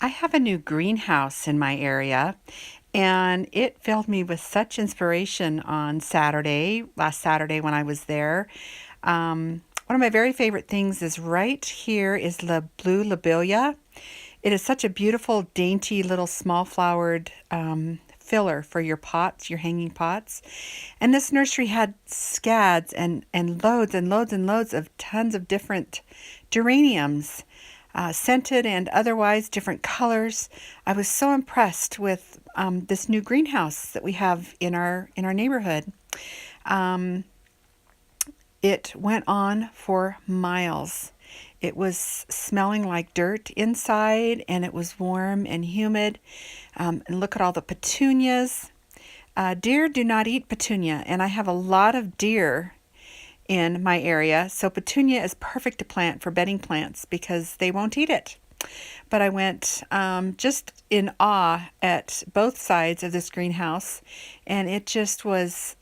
I have a new greenhouse in my area, and it filled me with such inspiration on last Saturday when I was there. One of my very favorite things is right here is the blue lobelia. It is such a beautiful, dainty little small flowered filler for your pots, your hanging pots. And this nursery had scads and loads and loads and loads of tons of different geraniums, scented and otherwise different colors. I was so impressed with this new greenhouse that we have in our neighborhood. Um, it went on for miles. It was smelling like dirt inside, and it was warm and humid. And look at all the petunias. Deer do not eat petunia, and I have a lot of deer in my area, so petunia is perfect to plant for bedding plants because they won't eat it. But I went just in awe at both sides of this greenhouse, and it just was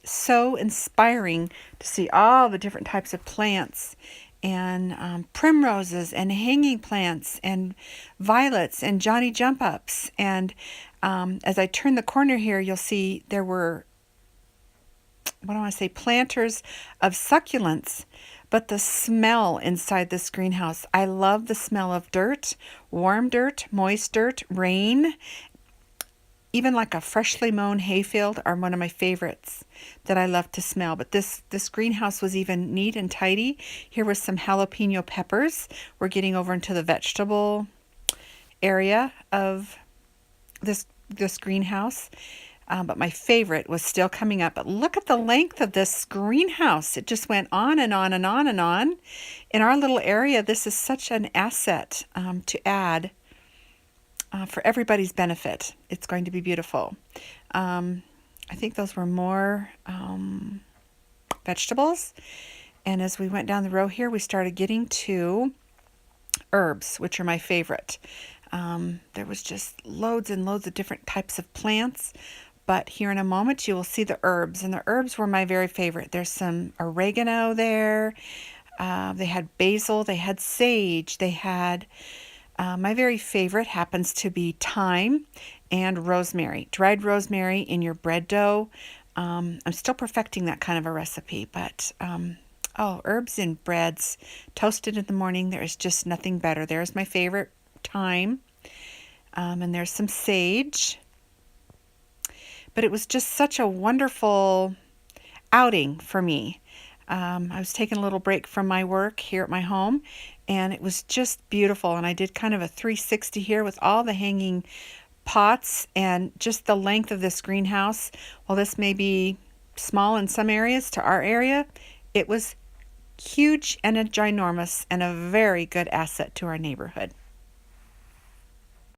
so inspiring to see all the different types of plants and primroses and hanging plants and violets and Johnny jump ups. And as I turn the corner here, you'll see there were, what do I want to say, planters of succulents. But the smell inside this greenhouse, I love the smell of dirt, warm dirt, moist dirt, rain. Even like a freshly mown hayfield are one of my favorites that I love to smell. But this greenhouse was even neat and tidy. Here was some jalapeno peppers. We're getting over into the vegetable area of this greenhouse. But my favorite was still coming up. But look at the length of this greenhouse. It just went on and on and on and on. In our little area, this is such an asset to add for everybody's benefit. It's going to be beautiful. I think those were more vegetables. And as we went down the row here, we started getting to herbs, which are my favorite. There was just loads and loads of different types of plants. But here in a moment, you will see the herbs. And the herbs were my very favorite. There's some oregano there. They had basil. They had sage. They had, my very favorite happens to be thyme and rosemary. Dried rosemary in your bread dough. I'm still perfecting that kind of a recipe. But, herbs in breads, toasted in the morning. There is just nothing better. There's my favorite, thyme. And there's some sage. But it was just such a wonderful outing for me. I was taking a little break from my work here at my home, and it was just beautiful. And I did kind of a 360 here with all the hanging pots and just the length of this greenhouse. While this may be small in some areas to our area, it was huge and a ginormous and a very good asset to our neighborhood.